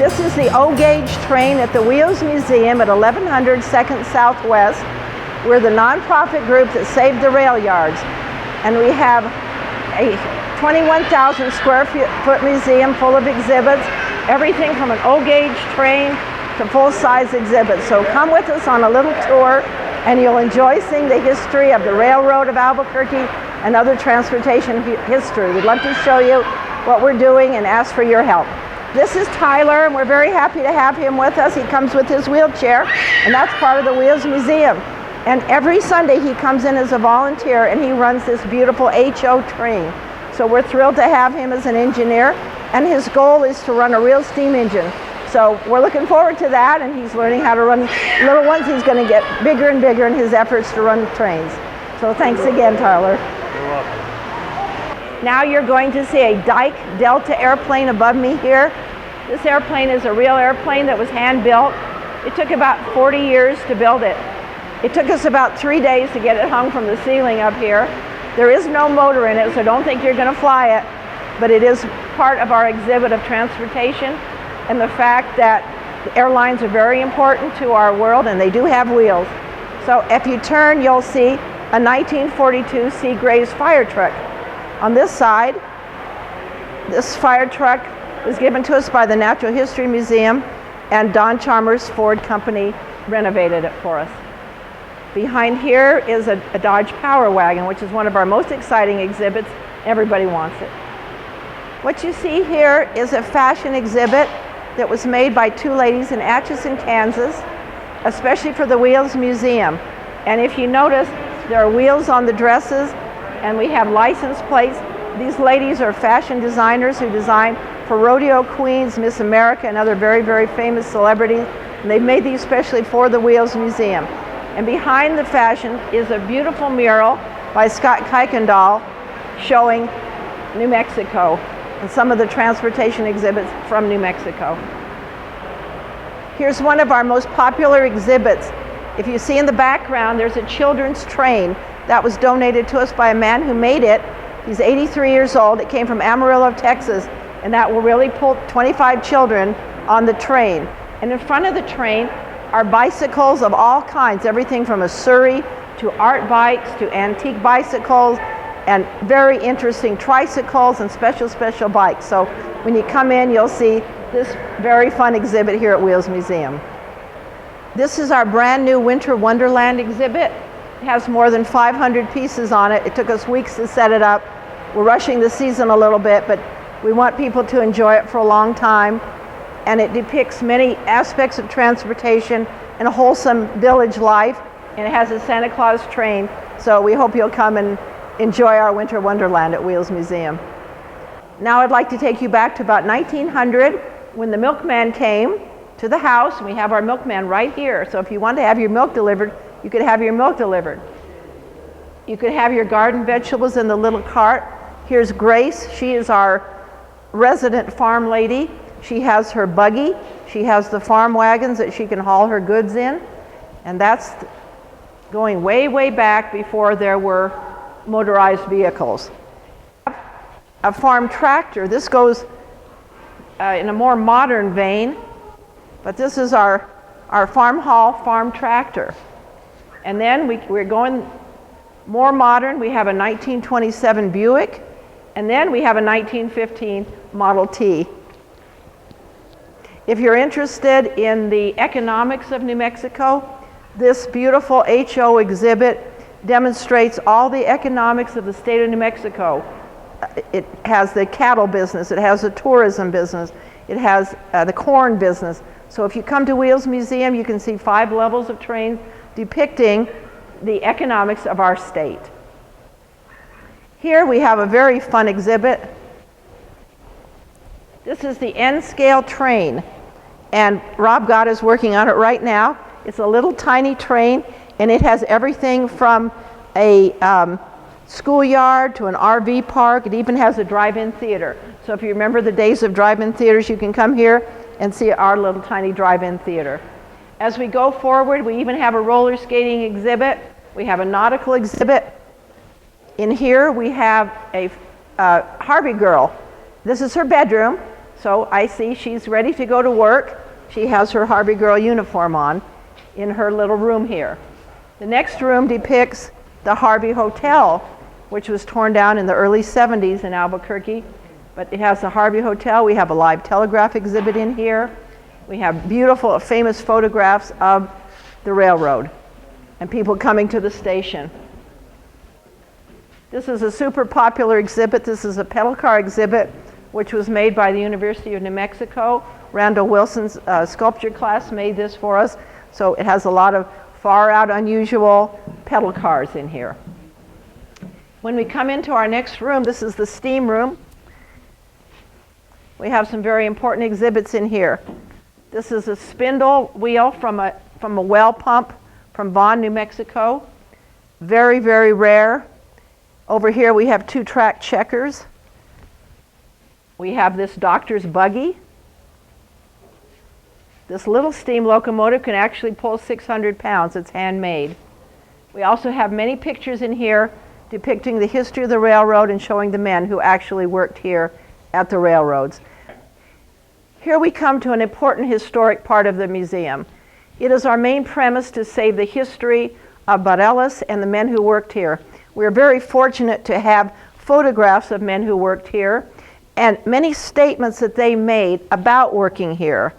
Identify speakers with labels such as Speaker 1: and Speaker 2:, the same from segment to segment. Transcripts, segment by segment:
Speaker 1: This is the O-Gauge train at the Wheels Museum at 1100 2nd Southwest. We're the nonprofit group that saved the rail yards. And we have a 21,000 square foot museum full of exhibits, everything from an O-Gauge train to full-size exhibits. So come with us on a little tour and you'll enjoy seeing the history of the railroad of Albuquerque and other transportation history. We'd love to show you what we're doing and ask for your help. This is Tyler, and we're very happy to have him with us. He comes with his wheelchair, and that's part of the Wheels Museum. And every Sunday he comes in as a volunteer and he runs this beautiful HO train. So we're thrilled to have him as an engineer, and his goal is to run a real steam engine. So we're looking forward to that, and he's learning how to run little ones. He's going to get bigger and bigger in his efforts to run trains. So thanks again, Tyler.
Speaker 2: You're welcome.
Speaker 1: Now you're going to see a Dyke Delta airplane above me here. This airplane is a real airplane that was hand-built. It took about 40 years to build it. It took us about 3 days to get it hung from the ceiling up here. There is no motor in it, so don't think you're going to fly it, but it is part of our exhibit of transportation and the fact that the airlines are very important to our world, and they do have wheels. So if you turn, you'll see a 1942 Seagraves fire truck. On this side, this fire truck was given to us by the Natural History Museum, and Don Chalmers Ford Company renovated it for us. Behind here is a Dodge Power Wagon, which is one of our most exciting exhibits. Everybody wants it. What you see here is a fashion exhibit that was made by two ladies in Atchison, Kansas, especially for the Wheels Museum. And if you notice, there are wheels on the dresses, and we have license plates. These ladies are fashion designers who design for rodeo queens, Miss America, and other very, very famous celebrities. And they've made these especially for the Wheels Museum. And behind the fashion is a beautiful mural by Scott Kuykendall showing New Mexico and some of the transportation exhibits from New Mexico. Here's one of our most popular exhibits. If you see in the background, there's a children's train that was donated to us by a man who made it. He's 83 years old. It came from Amarillo, Texas, and that will really pull 25 children on the train. And in front of the train are bicycles of all kinds, everything from a Surrey to art bikes to antique bicycles and very interesting tricycles and special bikes. So when you come in, you'll see this very fun exhibit here at Wheels Museum. This is our brand new Winter Wonderland exhibit. It has more than 500 pieces on it. It took us weeks to set it up. We're rushing the season a little bit, but we want people to enjoy it for a long time. And it depicts many aspects of transportation and a wholesome village life. And it has a Santa Claus train. So we hope you'll come and enjoy our Winter Wonderland at Wheels Museum. Now I'd like to take you back to about 1900 when the milkman came to the house. And we have our milkman right here. So if you want to have your milk delivered, you could have your milk delivered. You could have your garden vegetables in the little cart. Here's Grace. She is our resident farm lady. She has her buggy. She has the farm wagons that she can haul her goods in. And that's going way, way back before there were motorized vehicles. A farm tractor. This goes in a more modern vein, but this is our farm haul farm tractor. And then we're going more modern. We have a 1927 Buick, and then we have a 1915 Model T. If you're interested in the economics of New Mexico, this beautiful HO exhibit demonstrates all the economics of the state of New Mexico. It has the cattle business, it has the tourism business, it has the corn business. So if you come to Wheels Museum, you can see 5 levels of trains depicting the economics of our state. Here we have a very fun exhibit. This is the N-scale train, and Rob Gott is working on it right now. It's a little tiny train, and it has everything from a schoolyard to an RV park. It even has a drive-in theater. So if you remember the days of drive-in theaters, you can come here and see our little tiny drive-in theater. As we go forward, we even have a roller skating exhibit. We have a nautical exhibit. In here, we have a Harvey girl. This is her bedroom. So I see she's ready to go to work. She has her Harvey Girl uniform on in her little room here. The next room depicts the Harvey Hotel, which was torn down in the early 70s in Albuquerque. But it has the Harvey Hotel. We have a live telegraph exhibit in here. We have beautiful, famous photographs of the railroad and people coming to the station. This is a super popular exhibit. This is a pedal car exhibit, which was made by the University of New Mexico. Randall Wilson's sculpture class made this for us. So it has a lot of far out, unusual pedal cars in here. When we come into our next room, this is the steam room. We have some very important exhibits in here. This is a spindle wheel from a well pump from Vaughn, New Mexico. Very, very rare. Over here we have 2-track checkers. We have this doctor's buggy. This little steam locomotive can actually pull 600 pounds. It's handmade. We also have many pictures in here depicting the history of the railroad and showing the men who actually worked here at the railroads. Here we come to an important historic part of the museum. It is our main premise to save the history of Bareilles and the men who worked here. We're very fortunate to have photographs of men who worked here and many statements that they made about working here.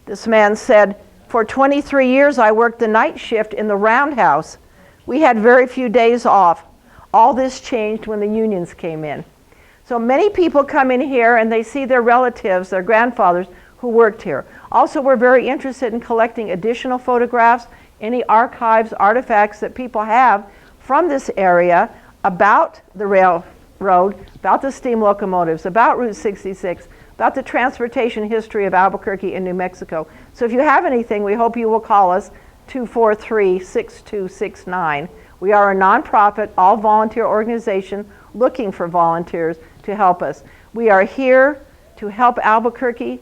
Speaker 1: This man said, "For 23 years I worked the night shift in the roundhouse. We had very few days off. All this changed when the unions came in." So many people come in here and they see their relatives, their grandfathers who worked here. Also, we're very interested in collecting additional photographs, any archives, artifacts that people have from this area about the railroad, about the steam locomotives, about Route 66, about the transportation history of Albuquerque and New Mexico. So if you have anything, we hope you will call us 243-6269. We are a nonprofit, all-volunteer organization looking for volunteers to help us. We are here to help Albuquerque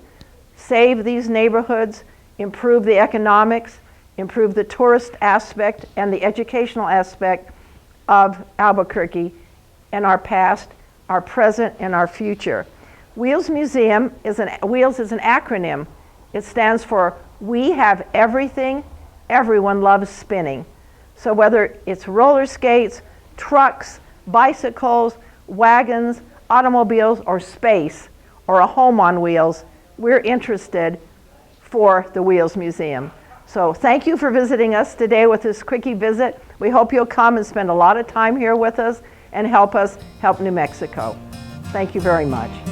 Speaker 1: save these neighborhoods, improve the economics, improve the tourist aspect and the educational aspect of Albuquerque and our past, our present, and our future. Wheels Museum Wheels is an acronym. It stands for We Have Everything Everyone Loves Spinning. So whether it's roller skates, trucks, bicycles, wagons, automobiles, or space, or a home on wheels, we're interested for the Wheels Museum. So thank you for visiting us today with this quickie visit. We hope you'll come and spend a lot of time here with us and help us help New Mexico. Thank you very much.